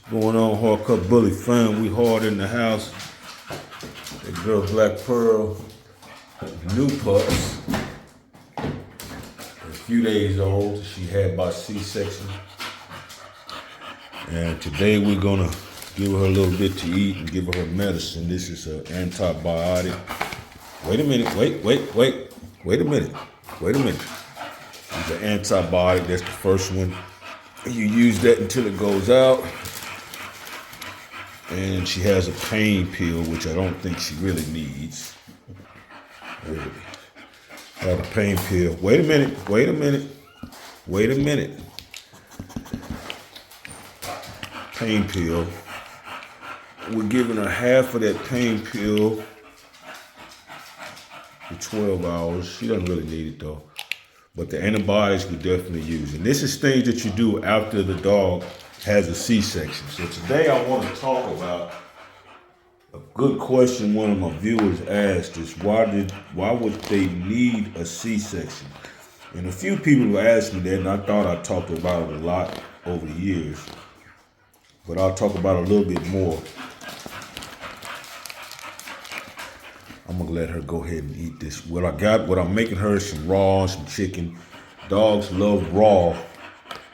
Going on, Hardcut Bully fam. We hard in the house. That girl Black Pearl, new pups, a few days old. She had by C-section. And today we're gonna give her a little bit to eat and give her medicine. This is an antibiotic. Wait a minute, wait a minute. It's an antibiotic, that's the first one. You use that until it goes out. And she has a pain pill, which I don't think she really needs. Have a pain pill. Wait a minute. Pain pill. We're giving her half of that pain pill for 12 hours. She doesn't really need it though. But the antibiotics we definitely use. And this is things that you do after the dog has a C-section. So today I want to talk about a good question one of my viewers asked is why would they need a C-section? And a few people have asked me that, and I thought I talked about it a lot over the years. But I'll talk about it a little bit more. I'm gonna let her go ahead and eat this. What I'm making her is some chicken. Dogs love raw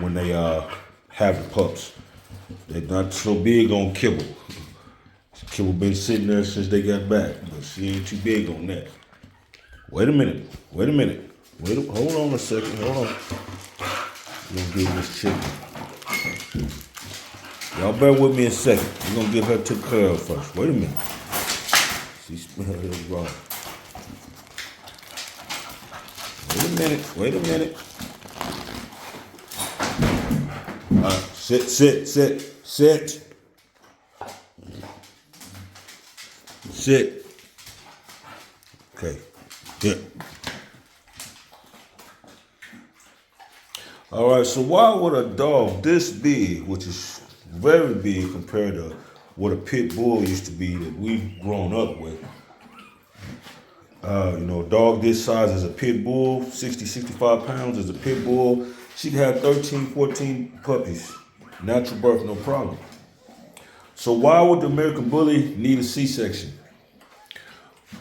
when they have the pups. They're not so big on kibble. Kibble been sitting there since they got back, but she ain't too big on that. Wait a minute. Hold on a second, hold on. We're gonna give this chicken. Y'all bear with me a second. We're gonna get her took care of first. Wait a minute. She smelled it wrong. Wait a minute. All right, sit. Okay, good. All right, so why would a dog this big, which is very big compared to what a pit bull used to be that we've grown up with, a dog this size is a pit bull, 60, 65 pounds is a pit bull. She could have 13, 14 puppies, natural birth, no problem. So why would the American Bully need a C-section?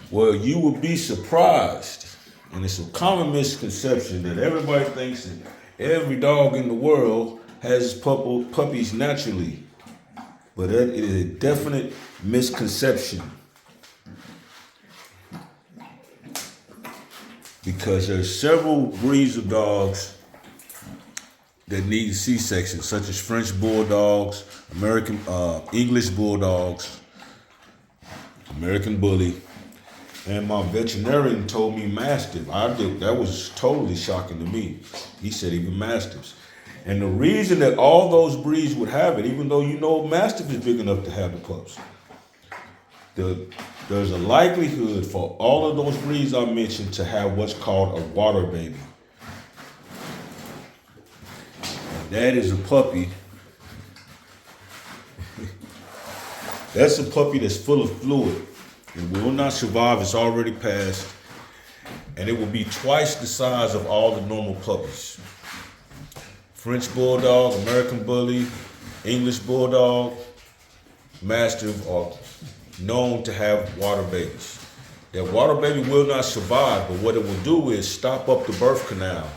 Well, you would be surprised, and it's a common misconception that everybody thinks that every dog in the world has puppies naturally. But that is a definite misconception. Because there's several breeds of dogs that need C-section, such as French bulldogs, English bulldogs, American Bully, and my veterinarian told me Mastiff. That was totally shocking to me. He said even Mastiffs. And the reason that all those breeds would have it, even though Mastiff is big enough to have the pups, there's a likelihood for all of those breeds I mentioned to have what's called a water baby. And that is a puppy. That's a puppy that's full of fluid. It will not survive, it's already passed. And it will be twice the size of all the normal puppies. French Bulldog, American Bully, English Bulldog, Mastiff are known to have water babies. That water baby will not survive, but what it will do is stop up the birth canal.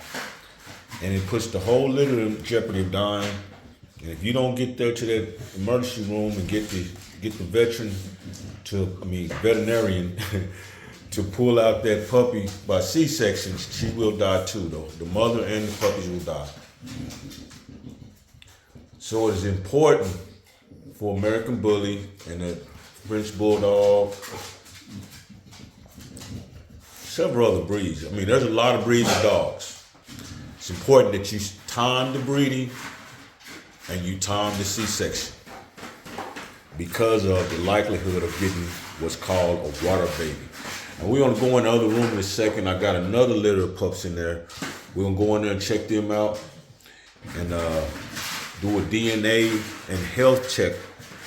And it puts the whole litter in jeopardy of dying. And if you don't get there to that emergency room and get the veterinarian to pull out that puppy by C-section, she will die too though. The mother and the puppies will die. So it is important for American Bully and the French Bulldog, several other breeds. There's a lot of breeds of dogs. It's important that you time the breeding and you time the C-section because of the likelihood of getting what's called a water baby. And we're gonna go in the other room in a second. I got another litter of pups in there. We're gonna go in there and check them out and do a DNA and health check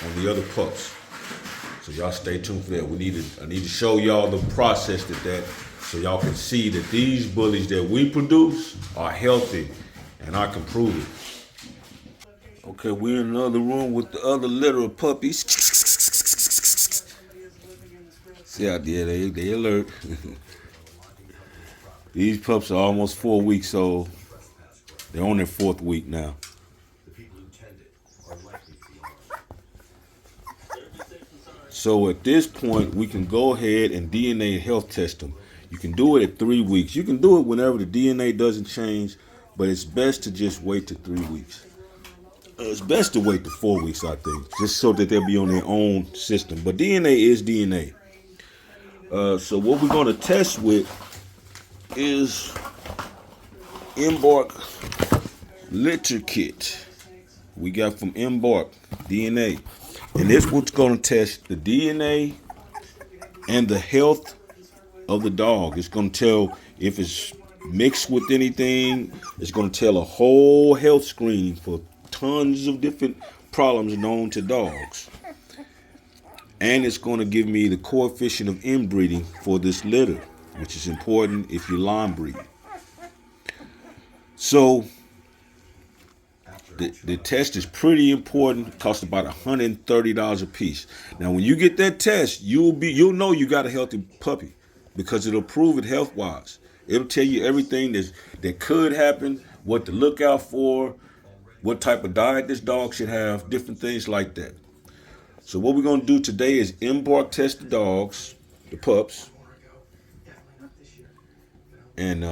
on the other pups. So y'all stay tuned for that. I need to show y'all the process so y'all can see that these bullies that we produce are healthy, and I can prove it. Okay, we're in another room with the other litter of puppies. See out there, they alert. These pups are almost 4 weeks old. They're on their 4th week now. So at this point, we can go ahead and DNA health test them. You can do it at 3 weeks. You can do it whenever the DNA doesn't change, but it's best to just wait to 3 weeks. It's best to wait to 4 weeks, I think, just so that they'll be on their own system. But DNA is DNA. So what we're going to test with is embark litter kit we got from embark DNA. And this what's going to test the DNA and the health of the dog. It's going to tell if it's mixed with anything. It's going to tell a whole health screening for tons of different problems known to dogs. And it's going to give me the coefficient of inbreeding for this litter, which is important if you're line breeding. So the test is pretty important. It costs about $130 a piece. Now, when you get that test, you'll know you got a healthy puppy because it'll prove it health-wise. It'll tell you everything that could happen, what to look out for, what type of diet this dog should have, different things like that. So what we're going to do today is embark test the dogs, the pups, and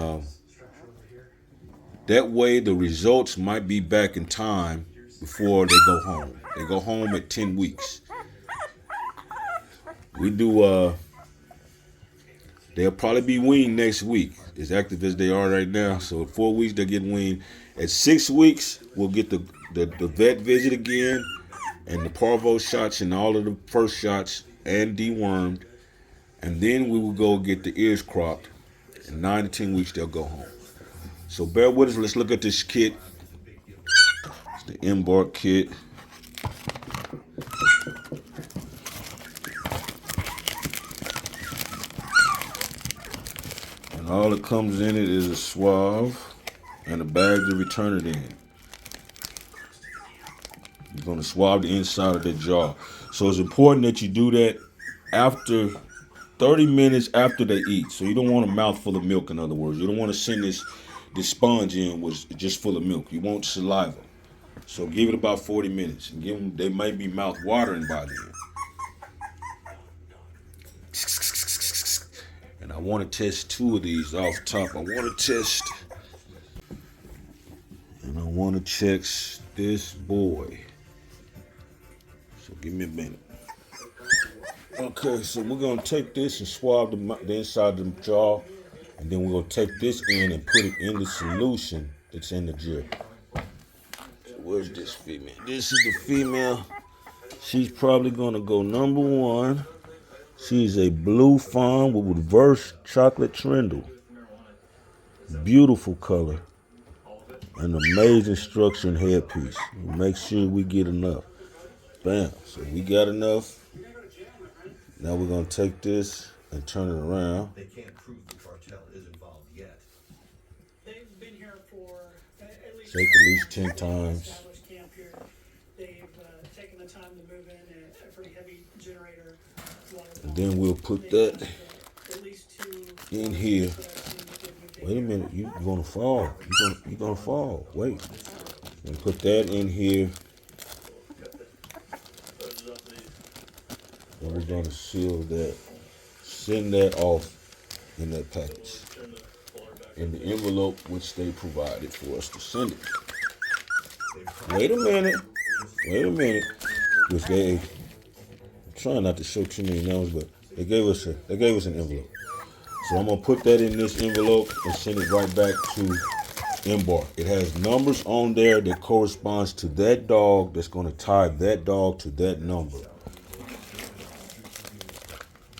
that way the results might be back in time before they go home. They go home at 10 weeks. They'll probably be weaned next week, as active as they are right now. So at 4 weeks, they'll get weaned. At 6 weeks, we'll get the vet visit again, and the parvo shots and all of the first shots and dewormed. And then we will go get the ears cropped. In 9 to 10 weeks, they'll go home. So bear with us. Let's look at this kit. It's the embark kit. And all that comes in it is a swab and a bag to return it in. You're going to swab the inside of the jaw. So it's important that you do that after 30 minutes after they eat. So you don't want a mouthful of milk, in other words. You don't want to send this sponge in was just full of milk. You want saliva. So give it about 40 minutes. And give them, they might be mouth watering by then. And I want to test 2 of these off top. I want to check this boy. So give me a minute. Okay, so we're going to take this and swab the inside of the jaw. And then we're going to take this in and put it in the solution that's in the gel. So where's this female? This is the female. She's probably going to go number 1. She's a blue fawn with reverse chocolate trindle. Beautiful color. An amazing structure and headpiece. Make sure we get enough. Bam. So we got enough. Now we're going to take this and turn it around. They can't prove the cartel is involved yet. They've been here for at least 10 times. Camp here. They've taken the time to move in a pretty heavy generator. And then we'll put that in here. Wait a minute, you're gonna fall. You're gonna fall. Wait. And put that in here. And we're gonna seal that. Send that off in that package. In the envelope which they provided for us to send it. Wait a minute. Which I'm trying not to show too many numbers, but they gave us an envelope. So I'm gonna put that in this envelope and send it right back to embark. It has numbers on there that corresponds to that dog that's gonna tie that dog to that number.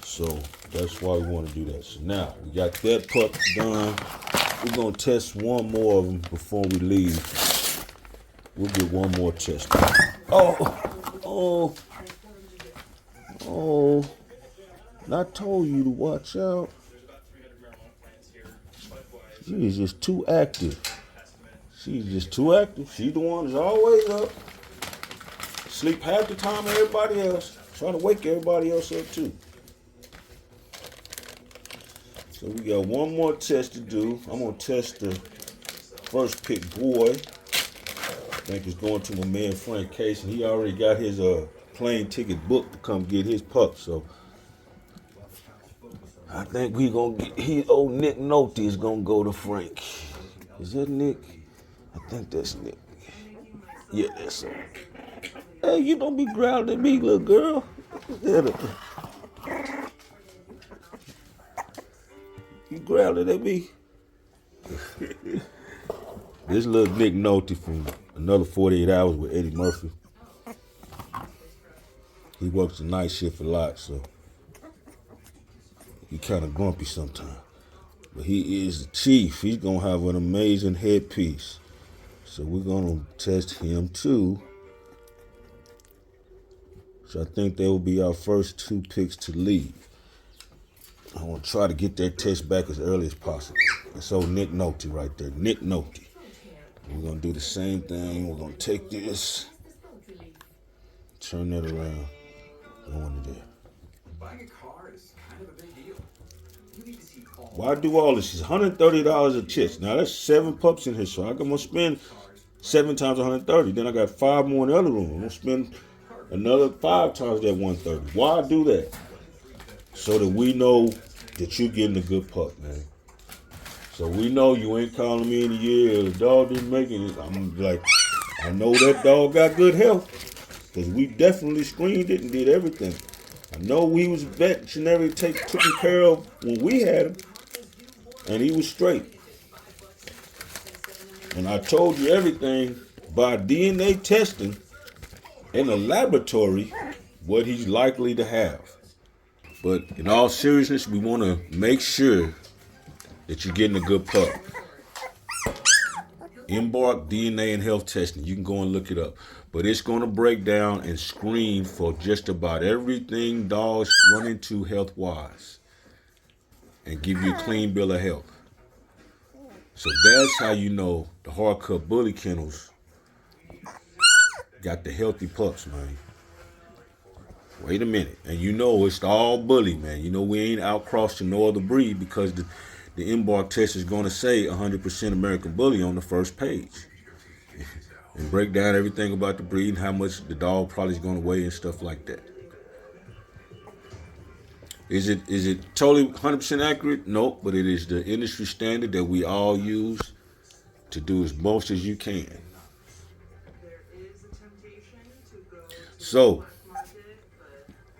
So that's why we want to do that. So now we got that pup done. We're gonna test one more of them before we leave. We'll get one more test. Oh! I told you to watch out. She's just too active. She's the one that's always up. sleep half the time of everybody else, trying to wake everybody else up too. So we got one more test to do. I'm gonna test the first pick boy. I think it's going to my man Frank Case, and he already got his plane ticket booked to come get his pup. So I think we gonna get old Nick Nolte is gonna go to Frank. Is that Nick? I think that's Nick. Yeah, that's him. Hey, you don't be growling at me, little girl. You growling at me? This little Nick Nolte from Another 48 Hours with Eddie Murphy. He works the night shift a lot, so he kind of grumpy sometimes. But he is the chief. He's going to have an amazing headpiece. So we're going to test him too. So I think they will be our first 2 picks to leave. I want to try to get that test back as early as possible. That's old Nick Nolte right there. Nick Nolte. We're going to do the same thing. We're going to take this, turn that around, go into there. Buying a car is kind of a big deal. Why do all this? It's $130 a test. Now that's 7 pups in here, so I'm going to spend 7 times 130. Then I got 5 more in the other room. I'm going to spend another 5 times that 130. Why do that? So that we know that you're getting a good pup, man. So we know you ain't calling me in a year. The dog didn't make it. I'm like, I know that dog got good health because we definitely screened it and did everything. I know we was veterinary taking care of when we had him, and he was straight. And I told you everything by DNA testing in a laboratory what he's likely to have. But in all seriousness, we want to make sure that you're getting a good pup. Embark DNA and health testing. You can go and look it up. But it's going to break down and screen for just about everything dogs run into health-wise and give you a clean bill of health. So that's how you know the hard-cut bully kennels got the healthy pups, man. Wait a minute. And you know it's all bully, man. You know we ain't outcrossed no other breed because the embark test is going to say 100% American Bully on the first page. And break down everything about the breed and how much the dog probably is going to weigh and stuff like that. Is it totally 100% accurate? Nope, but it is the industry standard that we all use to do as most as you can. So,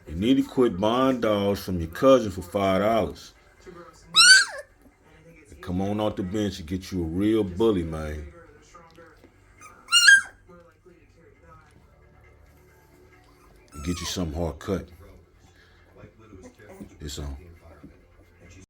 you need to quit buying dogs from your cousin for $5. And come on off the bench and get you a real bully, man. Get you something hard cut. It's on.